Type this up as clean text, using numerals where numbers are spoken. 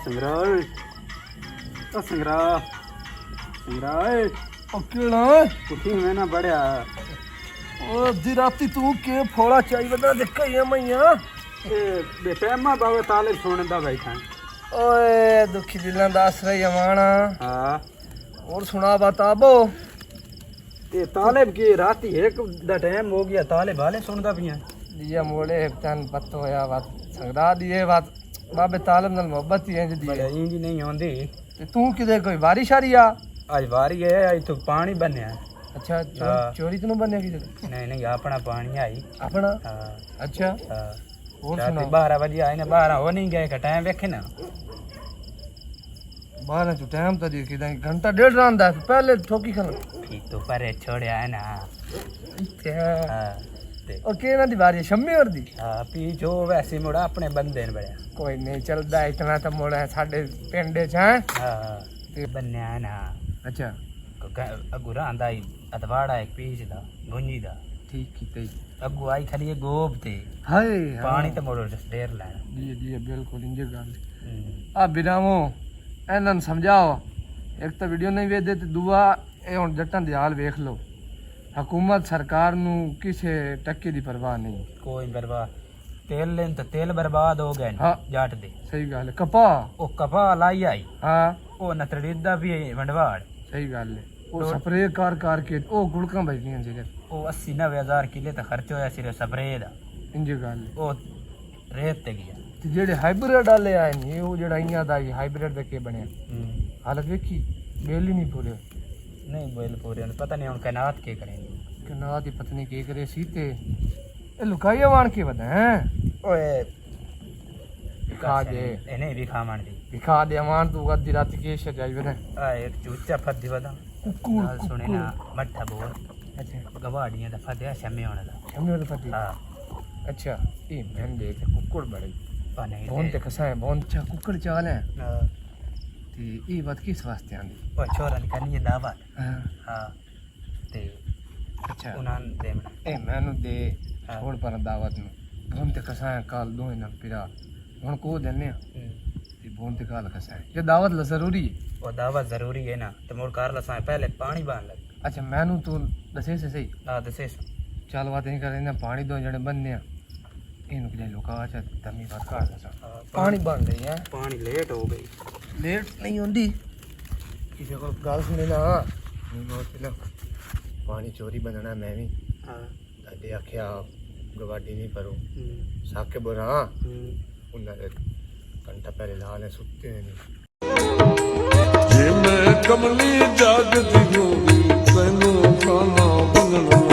ਸੰਗਰਾਏ ਉਹ ਸੰਗਰਾ ਸੰਗਰਾਏ ਉਹ ਕਿਹੜਾ ਕੁੱਤੀ ਮੈਂ ਨਾ ਬੜਿਆ ਉਹ ਅੱਧੀ ਰਾਤੀ ਤੂੰ ਕਿ ਫੋੜਾ ਚਾਈ ਬਦਾ ਦੇਖਾਈਆਂ ਮਈਆਂ ਇਹ ਬੇਟਾ ਮਾ ਬਾਵੇ ਤਾਲੇ ਸੁਣਦਾ ਬੈਠਾ ਓਏ ਦੁਖੀ ਦਿਲਾਂ ਦਾ ਆਸਰਾ ਯਮਾਨਾ ਹਾਂ और सुना बताबो ਇਹ ਤਾਲਿਬ ਕੀ ਰਾਤੀ ਇੱਕ ਦਾ ਟਾਈਮ ਹੋ ਗਿਆ ਤਾਲੇ ਵਾਲੇ ਸੁਣਦਾ ਪਈਆਂ दिया मोड़े तन पत्तो होया बात संगदा दिए बात बाबे तालम नाल मोहब्बत ही है जी ਬੜਾ ਇੰਜ ਨਹੀਂ ਆਉਂਦੀ ते तू किदे कोई बारिश आ रही आ ਅੱਜ ਵਾਰੀ ਹੈ ਅੱਜ ਤੋਂ ਪਾਣੀ ਬਣਿਆ अच्छा चोरी तो बनया किदे ਨਹੀਂ ਨਹੀਂ ਆਪਣਾ ਪਾਣੀ ਆਈ अपना ਹਾਂ अच्छा ਹਾਂ और ਰਾਤੀ सुना 12 ਵਜੇ ਆਏ ਨੇ 12 ਹੋ ਨਹੀਂ ਗਏ ਕਿ ਟਾਈਮ ਵੇਖੇ ਨਾ 12 जो टाइम तो दी किदा घंटा डेढ़ रांदा पहले ठोकी खन ठीक तो परे छोड़या है ना क्या हाँ ते और केना दी बारी शम्मी और दी हाँ पी जो वैसे मुड़ा अपने बंदे ने बड़े कोई नहीं चलदा इतना तो मोड़ा है साडे पिंडे च हैं हाँ ते बनया है ना अच्छा अगू रांदा ही अदवाड़ा एक पीछ दा गुंजी दा ठीक कीते अगू आई खाली गोब ते हाय पानी ते मोड़ो ढेर लाना जी बिल्कुल इंजे गल आ बिनामो ਇਹਨਾਂ ਨੂੰ ਸਮਝਾਓ ਇੱਕ ਤਾਂ ਵੀਡੀਓ ਨਹੀਂ ਵੇਖਦੇ ਤੇ ਦੂਆ ਇਹ ਹੁਣ ਜੱਟਾਂ ਦੀ ਹਾਲ ਵੇਖ ਲਓ ਹਕੂਮਤ ਸਰਕਾਰ ਨੂੰ ਕਿਸੇ ਟੱਕੇ ਦੀ ਪਰਵਾਹ ਨਹੀਂ कोई बर्बाद तेल लेन तो तेल बर्बाद हो गए हाँ। जाट दे ਸਹੀ ਗੱਲ ਹੈ ਕਪਾਹ ओ कपा लाई आई ਹਾਂ ओ नतड़ीदा भी वंडवाड़ ਸਹੀ ਗੱਲ ਹੈ ਉਹ ਸਪਰੇ ਕਰ ਕੇ ਉਹ ਗੁਲਕਾਂ ਬਜਦੀਆਂ ਸੀ ओ 80-90 किले तो खर्च होया सिर्फ स्प्रे दा ਇੰਜੇ ਗੱਲ ਹੈ। ओ रेत ते गया ਤੇ ਜਿਹੜੇ ਹਾਈਬ੍ਰਿਡ ਵਾਲੇ ਆਏ ਨੇ ਉਹ ਜਿਹੜਾ ਇਆਂ ਦਾ ਹਾਈਬ੍ਰਿਡ ਦਾ ਕੀ ਬਣਿਆ ਹਾਲਤ ਵੇਖੀ ਬਿੱਲ ਹੀ ਨਹੀਂ ਪੂਰੇ नहीं बोल पूरे पता नहीं उनका नाथ के करेंगे ਕਿ ਨਾ ਦੀ ਪਤਨੀ ਕੀ ਕਰੇ ਸੀ ਤੇ ਇਹ ਲੁਕਾਈਆ ਵਾਣ ਕੇ ਵਦਾ ਹੈ ओए ਖਾ ਦੇ नहीं भी खा मान दी ਦਿਖਾ ਦੇ ਅਮਾਨ ਤੂੰ ਅੱਧੀ ਰਾਤ ਕੀ ਸਜਾਈ ਵਦਾ आ एक चूचा फद्दी वदा ਕੁੱਕੂ नाल सुने ना मट्ठा बोल ਅੱਛਾ गवाड़ियां दा फद्या शमे होने दा ਸ਼ਮੀ ਵਾਲੇ ਪਤੀ हां ਅੱਛਾ ਇਹ ਮੈਂ ਦੇਖ ਕੁੱਕੜ ਬੜੇ पा नहीं ਬਹੁਤ ਤੇ ਕਸਾ ਹੈ ਬਹੁਤ ਅੱਛਾ ਕੁੱਕੜ ਚਾਲ ਹੈ हां ਤੇ ਇਹ ਬਾਤ ਕਿਸ ਵਾਸਤੇ ਆਂਦੀ ओ छोरा निकलनी है दावा ਹਾਂ हां ते ਅੱਛਾ उनां दे ਇਹ ਮੈਨੂੰ ਦੇ ਛੋੜ ਪਰ ਦਾਵਤ ਨੂੰ ਬਹੁਤ ਤੇ ਕਸਾ ਹੈ ਕਾਲ ਦੋਏ ਨਾ ਪਿਰਾ ਹੁਣ ਕੋ ਦਿੰਨੇ ਆ ਤੇ ਬਹੁਤ ਤੇ ਕਾਲ ਕਸਾ ਹੈ ਇਹ ਦਾਵਤ ਲ ਜ਼ਰੂਰੀ ਹੈ ओ दावा जरूरी है ना तो मोर कार लसा पहले पानी बांध लग ਅੱਛਾ ਮੈਨੂੰ ਤੂੰ ਦੱਸੇ ਸਹੀ आ दसे ਚੱਲ ਬਾਤ ਨਹੀਂ ਕਰਦੇ ਨਾ ਪਾਣੀ ਦੋ ਜਿਹੜੇ ਬੰਨੇ ਆ ਇਹਨੂੰ ਕਿਲੇ ਲੋਕਾ ਚ ਤਮੀ ਬਾਤ ਕਰ ਲਸਾ ਪਾਣੀ ਬਣ ਰਹੀ ਹੈ पानी लेट हो गई ਲੇਟ ਨਹੀਂ ਹੁੰਦੀ ਕਿਸੇ ਕੋਲ ਗੱਲ ਸੁਣੇ ਨਾ ਨਹੀਂ ਮੋਰ ਪਹਿਲਾਂ ਪਾਣੀ ਚੋਰੀ ਬੰਨਣਾ ਮੈਂ ਵੀ हां ਦਾਦੇ ਆਖਿਆ ਗਵਾਡੀ ਨਹੀਂ ਪਰੋ हम्म ਸਾਕੇ ਬੋਰਾ ਉਹਨਾਂ ਦੇ ਘੰਟਾ ਪਹਿਲੇ ਲਾਲੇ ਸੁੱਤੇ ਨੇ ਜੇ ਮੈਂ ਕਮਲੀ ਜਾਗਦੀ ਹੋਈ ਤੈਨੂੰ ਖਾਣਾ ਬੰਨਣਾ